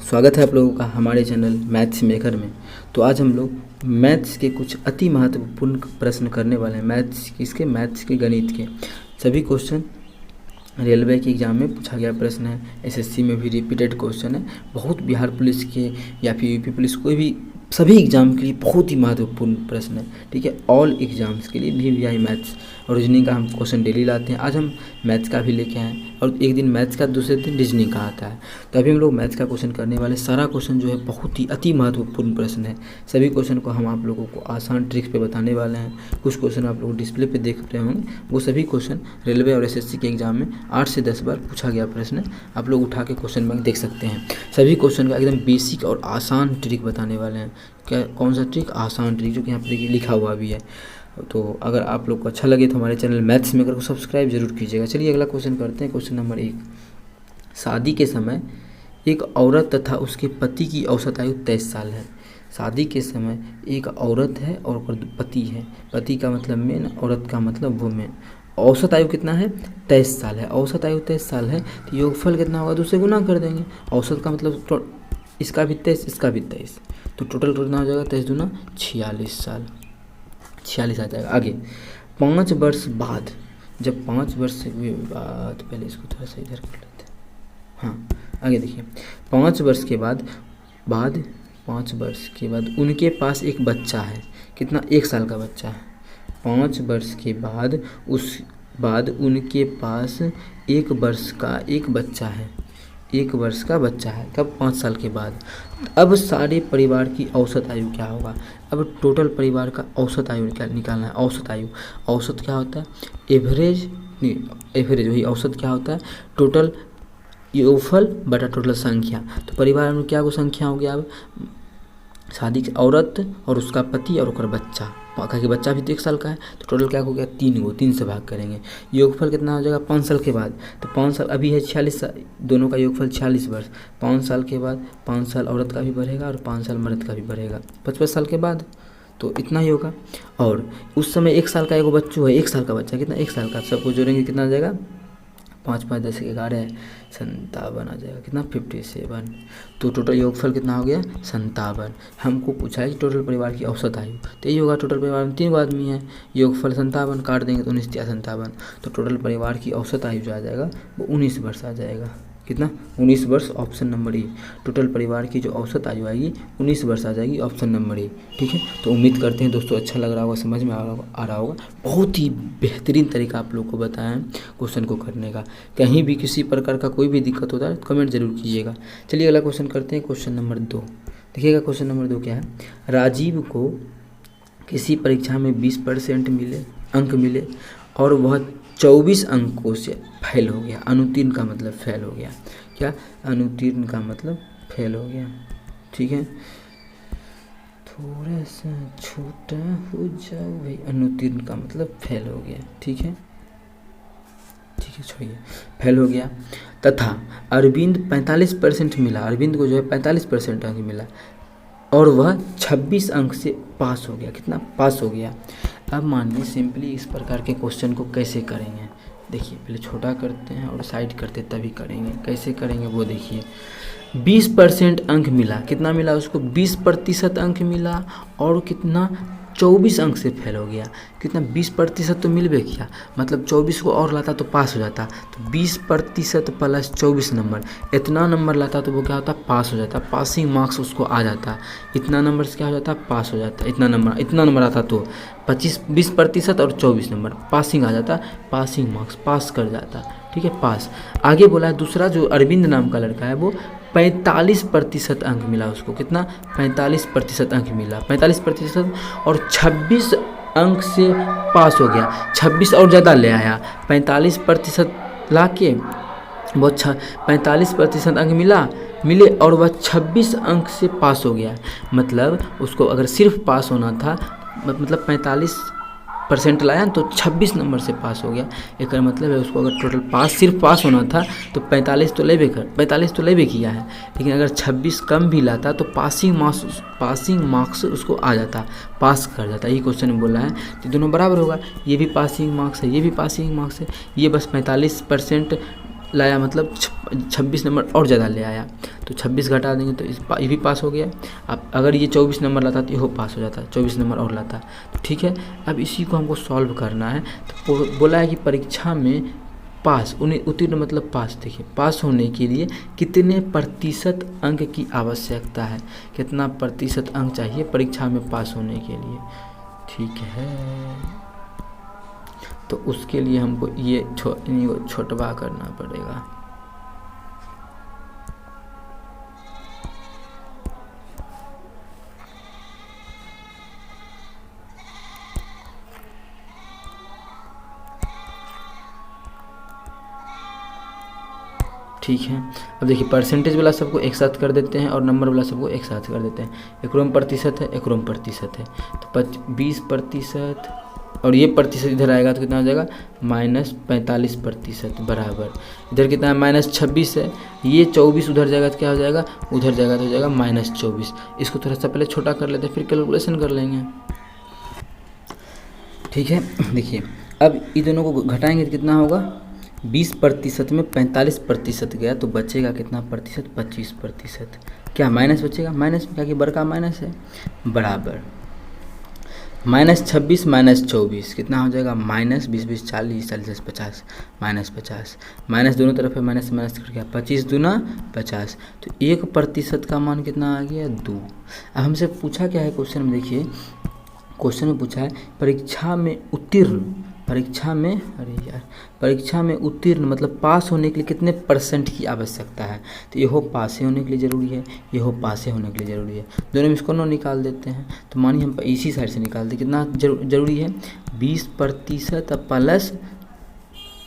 स्वागत है आप लोगों का हमारे चैनल मैथ्स मेकर में। तो आज हम लोग मैथ्स के कुछ अति महत्वपूर्ण प्रश्न करने वाले हैं। मैथ्स के गणित के सभी क्वेश्चन रेलवे के एग्ज़ाम में पूछा गया प्रश्न है, एसएससी में भी रिपीटेड क्वेश्चन है। बहुत बिहार पुलिस के या फिर यूपी पुलिस कोई भी सभी एग्ज़ाम के लिए बहुत ही महत्वपूर्ण प्रश्न है। ठीक है, ऑल एग्ज़ाम्स के लिए VVI मैथ्स और रीजनिंग का हम क्वेश्चन डेली लाते हैं। आज हम मैथ्स का भी लेके आए और एक दिन मैथ्स का दूसरे दिन रीजनिंग का आता है। तो अभी हम लोग मैथ्स का क्वेश्चन करने वाले। सारा क्वेश्चन जो है बहुत ही अति महत्वपूर्ण प्रश्न है। सभी क्वेश्चन को हम आप लोगों को आसान ट्रिक्स पे बताने वाले हैं। कुछ क्वेश्चन आप लोग डिस्प्ले पे देख रहे होंगे, वो सभी क्वेश्चन रेलवे और एसएससी के एग्जाम में 8 से 10 बार पूछा गया प्रश्न है। आप लोग उठा के क्वेश्चन बैंक देख सकते हैं। सभी क्वेश्चन का एकदम बेसिक और आसान ट्रिक बताने वाले हैं। क्या कौन सा ट्रिक? आसान ट्रिक, जो कि यहाँ पे देखिए लिखा हुआ भी है। तो अगर आप लोग को अच्छा लगे तो हमारे चैनल मैथ्स मेकर को सब्सक्राइब जरूर कीजिएगा। चलिए अगला क्वेश्चन करते हैं। क्वेश्चन नंबर 1, शादी के समय एक औरत तथा उसके पति की औसत आयु 23 साल है। शादी के समय एक औरत है और पति है। पति का मतलब मेन, औरत का मतलब वुमेन। औसत आयु कितना है? 23 साल है। औसत आयु 23 साल है तो योगफल कितना होगा? 2 से गुना कर देंगे। औसत का मतलब इसका भी 23, इसका भी 23, तो टोटल कितना हो जाएगा? 23 दूना 46 साल, 46 आ जाएगा। आगे 5 वर्ष बाद, जब 5 वर्ष के बाद, पहले इसको थोड़ा सा इधर कर लेते हैं। हाँ, आगे देखिए 5 वर्ष के बाद 5 वर्ष के बाद उनके पास एक बच्चा है। कितना? 1 साल का बच्चा है। 5 वर्ष के बाद उनके पास 1 वर्ष का एक बच्चा है। 1 वर्ष का बच्चा है। कब? 5 साल के बाद। अब सारे परिवार की औसत आयु क्या होगा? अब टोटल परिवार का औसत आयु निकालना है। औसत क्या होता है? एवरेज वही औसत क्या होता है? टोटल योगफल बटा टोटल संख्या। तो परिवार में क्या को संख्या हो गया? अब शादी की औरत और उसका पति और उसका बच्चा, क्योंकि बच्चा भी तो 1 साल का है, तो टोटल क्या हो गया? 3 से भाग करेंगे। योगफल कितना हो जाएगा? 5 साल के बाद। तो 5 साल अभी है 46 साल, दोनों का योगफल 46 वर्ष। 5 साल के बाद 5 साल औरत का भी बढ़ेगा और 5 साल मर्द का भी बढ़ेगा। 55 साल के बाद तो इतना ही होगा। और उस समय 1 साल का एगो बच्चू है, 1 साल का बच्चा। कितना? 1 साल का। सबको जोड़ेंगे कितना आ जाएगा? 5 5 10 11 57 आ जाएगा। कितना? 57। तो टोटल योगफल कितना हो गया? 57। हमको पूछा है कि टोटल परिवार की औसत आयु, तो यही होगा। टोटल परिवार में 3 आदमी है, योगफल 57, काट देंगे तो 19 57। तो टोटल परिवार की औसत आयु जो आ जाएगा वो 19 वर्ष आ जाएगा। कितना? 19 वर्ष, ऑप्शन नंबर ए। टोटल परिवार की जो औसत आयु आएगी 19 वर्ष आ जाएगी, ऑप्शन नंबर ए। ठीक है, तो उम्मीद करते हैं दोस्तों अच्छा लग रहा होगा, समझ में आ रहा होगा। बहुत ही बेहतरीन तरीका आप लोग को बताया है क्वेश्चन को करने का। कहीं भी किसी प्रकार का कोई भी दिक्कत होता है तो कमेंट जरूर कीजिएगा। चलिए अगला क्वेश्चन करते हैं। क्वेश्चन नंबर 2 देखिएगा। क्वेश्चन नंबर 2 क्या है? राजीव को किसी परीक्षा में 20% अंक मिले और वह 24 अंकों से फेल हो गया। अनुत्तीर्ण का मतलब फेल हो गया। क्या? अनुत्तीर्ण का मतलब फेल हो गया। ठीक है, थोड़ा सा छोटा हो जाओ भाई। अनुत्तीर्ण का मतलब फेल हो गया। ठीक है, छोड़िए, फेल हो गया। तथा अरविंद 45% मिला। अरविंद को जो है 45% अंक मिला और वह 26 अंक से पास हो गया। कितना? पास हो गया। अब मानिए सिंपली इस प्रकार के क्वेश्चन को कैसे करेंगे? देखिए पहले छोटा करते हैं और साइड करते तभी करेंगे। कैसे करेंगे वो देखिए। 20% अंक मिला। कितना मिला उसको? 20% अंक मिला और कितना? 24 अंक से फेल हो गया। कितना? 20% तो मिल भी किया, मतलब 24 को और लाता तो पास हो जाता। तो 20% प्लस 24 नंबर, इतना नंबर लाता तो वो क्या होता? पास हो जाता। पासिंग मार्क्स उसको आ जाता। इतना नंबर से क्या हो जाता? पास हो जाता। इतना नंबर आता तो 20% और 24 नंबर पासिंग आ जाता। पासिंग मार्क्स, पास कर जाता। ठीक है, पास। आगे बोला है दूसरा जो अरविंद नाम का लड़का है वो 45% अंक मिला उसको। कितना? 45% अंक मिला। 45% और 26 अंक से पास हो गया। 26 और ज़्यादा ले आया। 45% ला के वो 45% अंक मिले और वह 26 अंक से पास हो गया। मतलब उसको अगर सिर्फ पास होना था, मतलब 45% लाया तो 26 नंबर से पास हो गया। एक मतलब है उसको अगर टोटल सिर्फ पास होना था तो 45 तो लेबे किया है, लेकिन अगर 26 कम भी लाता तो पासिंग मार्क्स उसको आ जाता, पास कर जाता। यही क्वेश्चन में बोला है तो दोनों बराबर होगा। ये भी पासिंग मार्क्स है, ये भी पासिंग मार्क्स है। ये बस 45% लाया मतलब 26 नंबर और ज़्यादा ले आया, तो 26 घटा देंगे तो ये भी पास हो गया। अब अगर ये 24 नंबर लाता तो ये पास हो जाता, 24 नंबर और लाता, तो ठीक है। अब इसी को हमको सॉल्व करना है। तो बोला है कि परीक्षा में पास उत्तीर्ण मतलब पास। देखिए पास होने के लिए कितने प्रतिशत अंक की आवश्यकता है, कितना प्रतिशत अंक चाहिए परीक्षा में पास होने के लिए, ठीक है। तो उसके लिए हमको ये छोटवा करना पड़ेगा। ठीक है। अब देखिए परसेंटेज वाला सबको एक साथ कर देते हैं और नंबर वाला सबको एक साथ कर देते हैं। एक रोम प्रतिशत है, एक रोम प्रतिशत है, तो 20% और ये प्रतिशत इधर आएगा तो कितना हो जाएगा -45% बराबर। इधर कितना है -26 है, ये 24 उधर जाएगा तो क्या हो जाएगा, उधर जाएगा तो हो जाएगा -24। इसको थोड़ा सा पहले छोटा कर लेते हैं फिर कैलकुलेशन कर लेंगे, ठीक है। देखिए अब इन दोनों को घटाएंगे तो कितना होगा, 20% में 45% गया तो बचेगा कितना प्रतिशत, 25%। क्या माइनस बचेगा, माइनस क्या कि बड़का माइनस है, बराबर -26 -24 कितना हो जाएगा -20 20 40 40 50 -50 माइनस दोनों तरफ है, माइनस माइनस कर गया 25 दूना 50, तो 1% का मान कितना आ गया 2। अब हमसे पूछा क्या है क्वेश्चन में, देखिए क्वेश्चन में पूछा है परीक्षा में उत्तीर्ण, परीक्षा में उत्तीर्ण मतलब पास होने के लिए कितने % की आवश्यकता है, तो ये पासे होने के लिए ज़रूरी है, ये पासे होने के लिए ज़रूरी है। दोनों में इसको नो निकाल देते हैं, तो मानिए हम इसी साइड से निकाल दें, कितना ज़रूरी है 20% प्लस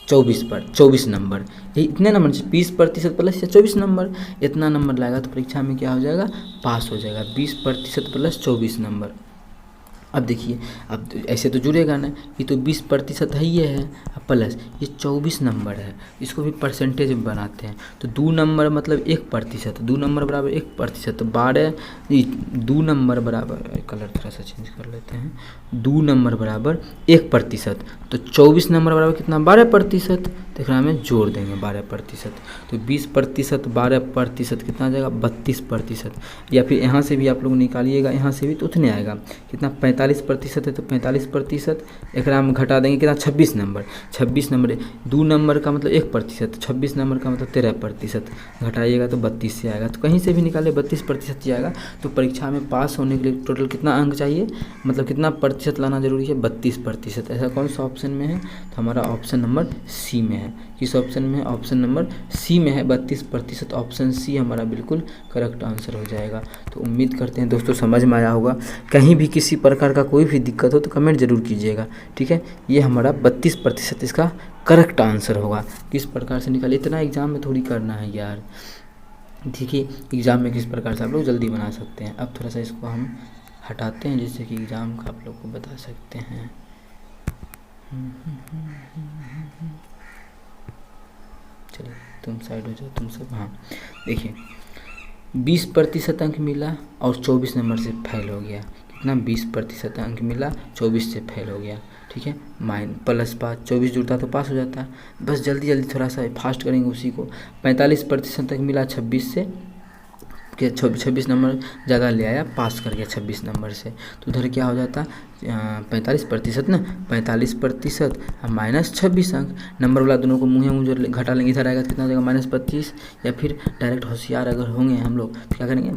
24 नंबर, ये इतने नंबर 20% प्लस या 24 नंबर, इतना नंबर लाएगा तो परीक्षा में क्या हो जाएगा, पास हो जाएगा। 20% प्लस 24 नंबर। अब देखिए अब ऐसे तो जुड़ेगा ना, ये तो 20% है, ये है प्लस ये 24 नंबर है, इसको भी परसेंटेज में बनाते हैं, तो 2 नंबर मतलब 1%, 2 नंबर बराबर 1%, 12 2 नंबर बराबर, कलर थोड़ा सा चेंज कर लेते हैं, 2 नंबर बराबर 1%, तो 24 नंबर बराबर कितना 12%, देख रहे हैं हमें जोड़ देंगे 12%, तो 20% 12% कितना आ जाएगा 32%, या फिर यहाँ से भी आप लोग निकालिएगा, यहाँ से भी तो उतने आएगा, कितना 45% है, तो 45% एक में घटा देंगे कितना 26 नंबर, 26 नंबर 2 नंबर का मतलब 1%, 26 नंबर का मतलब 13%, घटाइएगा तो 32 से आएगा, तो कहीं से भी निकाले 32% जाएगा। तो परीक्षा में पास होने के लिए टोटल कितना अंक चाहिए, मतलब कितना प्रतिशत लाना जरूरी है 32%। ऐसा कौन सा ऑप्शन में है, तो हमारा ऑप्शन नंबर सी में है। किस ऑप्शन में है, ऑप्शन नंबर सी में है 32%, ऑप्शन सी हमारा बिल्कुल करेक्ट आंसर हो जाएगा। तो उम्मीद करते हैं दोस्तों समझ में आया होगा। कहीं भी किसी प्रकार का कोई भी दिक्कत हो तो कमेंट जरूर कीजिएगा, ठीक है। ये हमारा 32% इसका करेक्ट आंसर होगा। किस प्रकार से निकाले, इतना एग्जाम में थोड़ी करना है यार, ठीक है। एग्जाम में किस प्रकार से आप लोग जल्दी बना सकते हैं। अब थोड़ा सा इसको हम हटाते हैं जिससे कि एग्ज़ाम का आप लोग को बता सकते हैं। चलिए तुम साइड हो जाओ, तुम सब। हाँ देखिए 20% अंक मिला और 24 नंबर से फेल हो गया, कितना 20% अंक मिला 24 से फेल हो गया, ठीक है। प्लस 5 24 जुड़ता तो पास हो जाता, बस जल्दी जल्दी थोड़ा सा फास्ट करेंगे उसी को। 45% तक मिला 26 से, 26 नंबर ज़्यादा ले आया, पास कर गया 26 नंबर से, तो उधर क्या हो जाता 45% ना, 45% माइनस 26 अंक, नंबर वाला दोनों को मुँह घटा लेंगे, इधर आएगा तो कितना हो जाएगा -25, या फिर डायरेक्ट होशियार अगर होंगे हम लोग तो क्या करेंगे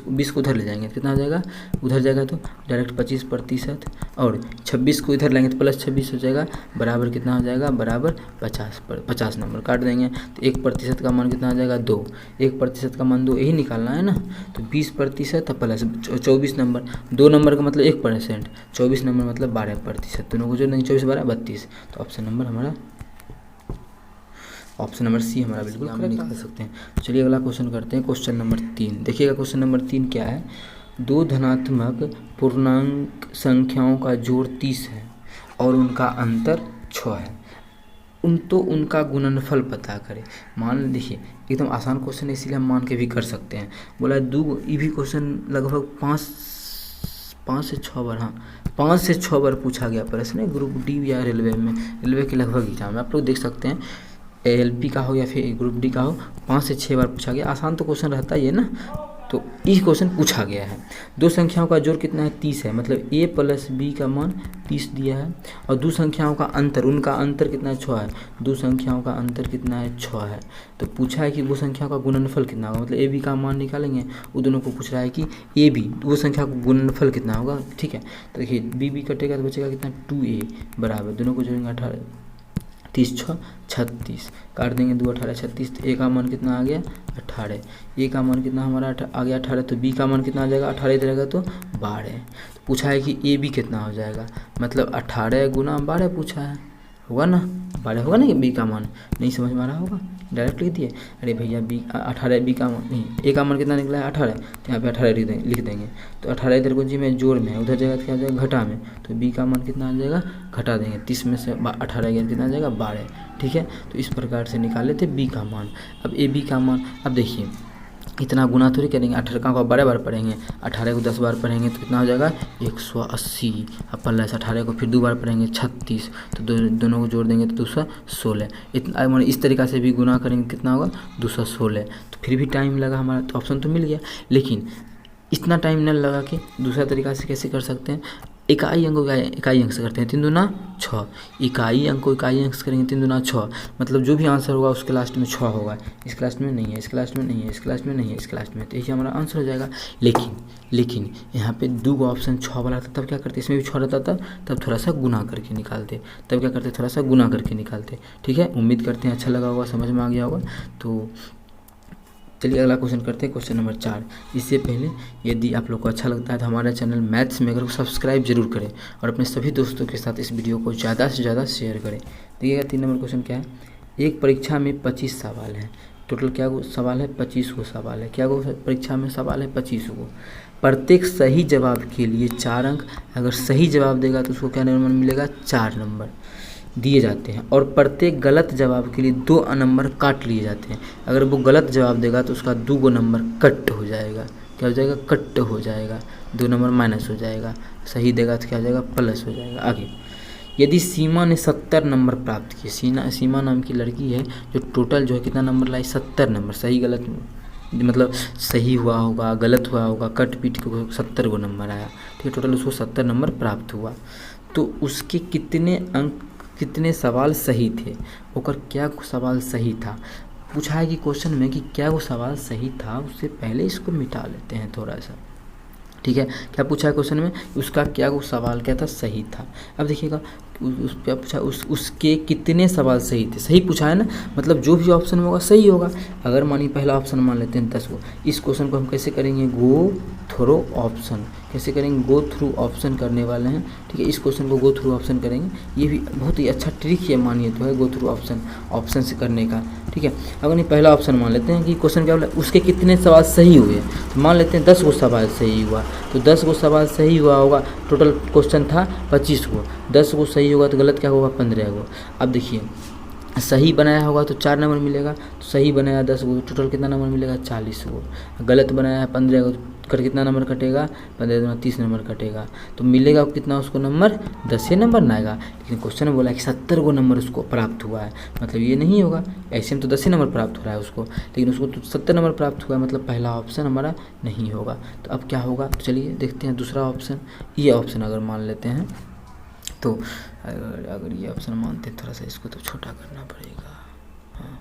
20 को उधर ले जाएंगे तो कितना हो जाएगा, उधर जाएगा तो डायरेक्ट 25% और 26 को इधर लेंगे तो प्लस 26 हो जाएगा, बराबर कितना हो जाएगा, बराबर 50 नंबर काट देंगे तो 1% का मान कितना हो जाएगा 2, 1% का मान 2, यही निकालना है ना। तो 20% प्लस 24 नंबर, 2 नंबर का मतलब 1%, 24 नंबर मतलब 12%, दोनों को जो नहीं 24 12 32, तो ऑप्शन नंबर हमारा ऑप्शन नंबर सी हमारा बिल्कुल हम निकाल सकते हैं। तो चलिए अगला क्वेश्चन करते हैं, क्वेश्चन नंबर 3। देखिएगा क्वेश्चन नंबर 3 क्या है, 2 धनात्मक पूर्णांक संख्याओं का जोड़ 30 है और उनका अंतर 6 है, तो उनका गुणनफल पता करें। मान देखिए एकदम आसान क्वेश्चन है, इसीलिए हम मान के भी कर सकते हैं। बोला ये भी क्वेश्चन लगभग 5 से 6 बार, हाँ 5 से 6 बार पूछा गया प्रश्न है ग्रुप डी या रेलवे में, रेलवे के लगभग एग्जाम में आप लोग देख सकते हैं। LP का हो या फिर ग्रुप डी का हो, 5 से 6 बार पूछा गया। आसान तो क्वेश्चन रहता ही है ना, तो ये क्वेश्चन पूछा गया है। दो संख्याओं का जोड़ कितना है, 30 है, मतलब a प्लस b का मान 30 दिया है। और दो संख्याओं का अंतर, उनका अंतर कितना है, 6 है। दो संख्याओं का अंतर कितना है, 6 है। तो पूछा है कि वो संख्या का गुणनफल कितना होगा, मतलब a b का मान निकालेंगे। वो दोनों को पूछ रहा है कि a b वो संख्या का गुणनफल कितना होगा, ठीक है। तो देखिए b कटेगा तो बचेगा कितना, 2a बराबर, दोनों को जोड़ेंगे 18, 30 6 36, काट देंगे 2 18 36, तो a का मान कितना आ गया, 18। a का मान कितना हमारा आ गया 18, तो b का मान कितना आ जाएगा, 18 इधर रहेगा तो 12। तो पूछा है कि a b कितना हो जाएगा, मतलब 18 गुना 12 पूछा है, होगा ना, 12 होगा ना कि b का मान, नहीं समझ में आ रहा होगा, डायरेक्ट लिख दिए। अरे भैया b 18 b का मान नहीं, a का मान कितना निकला है 18, तो यहाँ पे 18 लिख देंगे। तो 18 इधर को जी में जोड़ में है, उधर जगह क्या आ जाएगा घटा में, तो b का मान कितना आ जाएगा, घटा देंगे। 30 में से 18 गया कितना आ जाएगा, 12, ठीक है। तो इस प्रकार से निकाले थे b का मान। अब a b का मान, अब देखिए इतना गुना थोड़ी करेंगे, 18 का 12 बार पढ़ेंगे, 18 को 10 बार पढ़ेंगे तो कितना हो जाएगा 180। अब प्लस 18 को फिर 2 बार पढ़ेंगे 36, तो दोनों को जोड़ देंगे तो 216। इतना मतलब इस तरीक़ा से भी गुना करेंगे कितना होगा 216। तो फिर भी टाइम लगा हमारा, तो ऑप्शन तो मिल गया, लेकिन इतना टाइम न लगा के दूसरा तरीका से कैसे कर सकते हैं, इकाई अंक को इकाई अंक से करते हैं, 3 दूना 6, इकाई अंक को इकाई अंक से करेंगे 3 दूना 6, मतलब जो भी आंसर होगा उसके लास्ट में 6 होगा। इस लास्ट में नहीं है, इसके लास्ट में नहीं है, इसके लास्ट में नहीं है, इसके लास्ट में, तो यही हमारा आंसर हो जाएगा। लेकिन यहाँ पे 2 ऑप्शन 6 वाला था, तब क्या करते, इसमें भी 6 रहता था, तब थोड़ा सा गुना करके निकालते, तब क्या करते थोड़ा सा गुना करके निकालते, ठीक है। उम्मीद करते हैं अच्छा लगा होगा, समझ में आ गया होगा। तो चलिए अगला क्वेश्चन करते हैं, क्वेश्चन नंबर 4। इससे पहले यदि आप लोग को अच्छा लगता है तो हमारा चैनल मैथ्स मेकर को सब्सक्राइब जरूर करें और अपने सभी दोस्तों के साथ इस वीडियो को ज़्यादा से ज़्यादा शेयर करें। देखिएगा 3 नंबर क्वेश्चन क्या है, एक परीक्षा में 25 सवाल है, टोटल क्या सवाल है, 25 गो सवाल है। क्या परीक्षा में सवाल है 25 गो, प्रत्येक सही जवाब के लिए 4 अंक, अगर सही जवाब देगा तो उसको क्या नंबर मिलेगा, 4 नंबर दिए जाते हैं। और प्रत्येक गलत जवाब के लिए 2 नंबर काट लिए जाते हैं। अगर वो गलत जवाब देगा तो उसका 2 नंबर कट हो जाएगा, क्या हो जाएगा, कट हो जाएगा, 2 नंबर माइनस हो जाएगा। सही देगा तो क्या हो जाएगा, प्लस हो जाएगा। आगे, यदि सीमा ने 70 नंबर प्राप्त किए, सीमा नाम की लड़की है जो टोटल जो है कितना नंबर लाई, 70 नंबर, सही गलत मतलब सही हुआ होगा, गलत हुआ होगा, कट पीट को 70 गो नंबर आया, ठीक है, टोटल उसको 70 नंबर प्राप्त हुआ। तो उसके कितने अंक, कितने सवाल सही थे, ओकर क्या सवाल सही था, पूछा है कि क्वेश्चन में कि क्या वो सवाल सही था, उससे पहले इसको मिटा लेते हैं थोड़ा सा, ठीक है। क्या पूछा है क्वेश्चन में, उसका क्या वो सवाल क्या था, सही था। अब देखिएगा उस पर पूछा उसके कितने सवाल सही थे, सही पूछा है ना, मतलब जो भी ऑप्शन होगा सही होगा। अगर मानिए पहला ऑप्शन मान लेते हैं 10 को, इस क्वेश्चन को हम कैसे करेंगे, गो थ्रू ऑप्शन, कैसे करेंगे, गो थ्रू ऑप्शन करने वाले हैं, ठीक है। इस क्वेश्चन को गो थ्रू ऑप्शन करेंगे, ये भी बहुत ही अच्छा ट्रिक है, मानिए तो है गो थ्रू ऑप्शन से करने का, ठीक है। अगर नहीं पहला ऑप्शन मान लेते हैं कि क्वेश्चन क्या बोला, उसके कितने सवाल सही हुए, तो मान लेते हैं 10 गो सवाल सही हुआ, तो 10 गो सवाल सही हुआ होगा, टोटल क्वेश्चन था 25 गो, 10 गो सही होगा तो गलत क्या होगा, 15 गो। अब देखिए सही बनाया होगा तो 4 नंबर मिलेगा, तो सही बनाया 10 गो, टोटल कितना नंबर मिलेगा, 40 गो। गलत बनाया है 15 गो, कर कितना नंबर कटेगा, 15 दूना 30 नंबर कटेगा, तो मिलेगा कितना उसको नंबर, 10 नंबर ना आएगा। लेकिन क्वेश्चन में बोला कि 70 गो नंबर उसको प्राप्त हुआ है, मतलब ये नहीं होगा, ऐसे में तो 10 नंबर प्राप्त हो रहा है उसको, लेकिन उसको तो 70 नंबर प्राप्त हुआ है, मतलब पहला ऑप्शन हमारा नहीं होगा। तो अब क्या होगा, तो चलिए देखते हैं दूसरा ऑप्शन। ये ऑप्शन अगर मान लेते हैं तो अगर ये ऑप्शन मानते हैं, थोड़ा सा इसको तो छोटा करना पड़ेगा, हाँ।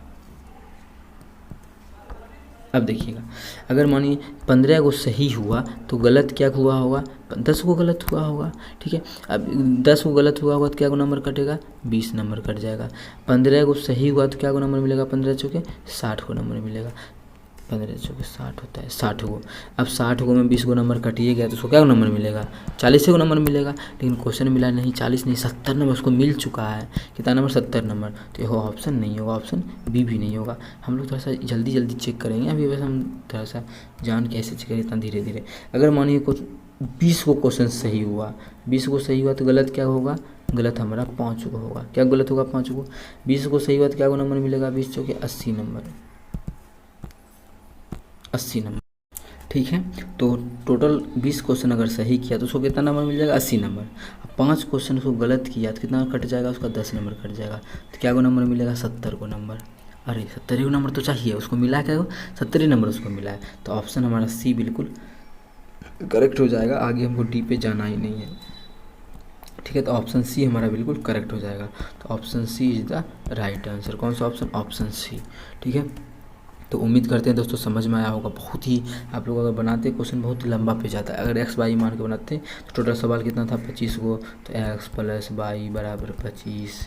अब देखिएगा, अगर मानिए 15 गो सही हुआ तो गलत क्या हुआ होगा, 10 गो गलत हुआ होगा, ठीक है। अब 10 गो गलत हुआ होगा तो क्या गो नंबर कटेगा, 20 नंबर कट जाएगा। 15 गो सही हुआ तो क्या गो नंबर मिलेगा, 15 चौके 60 गो नंबर मिलेगा, 15 चौके 60 होता है, 60 गो। अब 60 गो में 20 गो नंबर कटिए गया तो उसको क्या नंबर मिलेगा, 40 गो नंबर मिलेगा। लेकिन क्वेश्चन मिला नहीं 40 नहीं 70 नंबर उसको मिल चुका है, कितना नंबर, 70 नंबर, तो यह ऑप्शन नहीं होगा, ऑप्शन बी भी नहीं होगा। हम लोग थोड़ा सा जल्दी चेक करेंगे, अभी बस हम थोड़ा सा जान के ऐसे चेक करें, इतना धीरे धीरे। अगर मानिए कुछ 20 गो क्वेश्चन सही हुआ, 20 गो सही हुआ तो गलत क्या होगा, गलत हमारा 5 गो होगा, क्या गलत होगा, 5 गो। 20 गो सही हुआ तो क्या गो नंबर मिलेगा, 20 चौके 80 नंबर, 80 नंबर, ठीक है। तो टोटल 20 क्वेश्चन अगर सही किया तो उसको कितना नंबर मिल जाएगा, 80 नंबर। अब 5 क्वेश्चन उसको गलत किया तो कितना कट जाएगा, उसका 10 नंबर कट जाएगा, तो क्या गो नंबर मिलेगा, 70 गो नंबर। अरे 70 नंबर तो चाहिए, उसको मिला क्या, 70 नंबर उसको मिला है, तो ऑप्शन हमारा सी बिल्कुल करेक्ट हो जाएगा। आगे हमको डी पे जाना ही नहीं है, ठीक है। तो ऑप्शन सी हमारा बिल्कुल करेक्ट हो जाएगा। तो option C is the right answer. कौन सा ऑप्शन, ऑप्शन सी, ठीक है। तो उम्मीद करते हैं दोस्तों समझ में आया होगा। बहुत ही आप लोग अगर बनाते क्वेश्चन बहुत ही लंबा पे जाता है। अगर एक्स वाई मान के बनाते हैं तो टोटल सवाल कितना था, 25 को, तो एक्स प्लस वाई बराबर 25,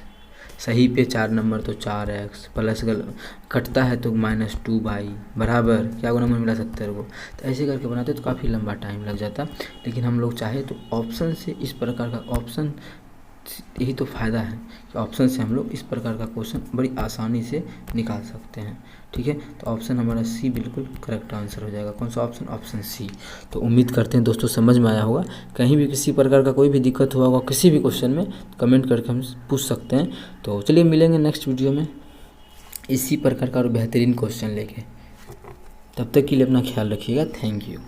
सही पे 4 नंबर तो 4x प्लस कटता है तो -2y बराबर क्या को नंबर मिला, 70 को। तो ऐसे करके बनाते तो काफ़ी लंबा टाइम लग जाता, लेकिन हम लोग चाहे तो ऑप्शन से इस प्रकार का ऑप्शन, यही तो फ़ायदा है कि ऑप्शन से हम लोग इस प्रकार का क्वेश्चन बड़ी आसानी से निकाल सकते हैं, ठीक है। तो ऑप्शन हमारा सी बिल्कुल करेक्ट आंसर हो जाएगा। कौन सा ऑप्शन, ऑप्शन सी। तो उम्मीद करते हैं दोस्तों समझ में आया होगा। कहीं भी किसी प्रकार का कोई भी दिक्कत हुआ होगा किसी भी क्वेश्चन में, कमेंट करके हम पूछ सकते हैं। तो चलिए मिलेंगे नेक्स्ट वीडियो में इसी प्रकार का और बेहतरीन क्वेश्चन लेके। तब तक के लिए अपना ख्याल रखिएगा। Thank you.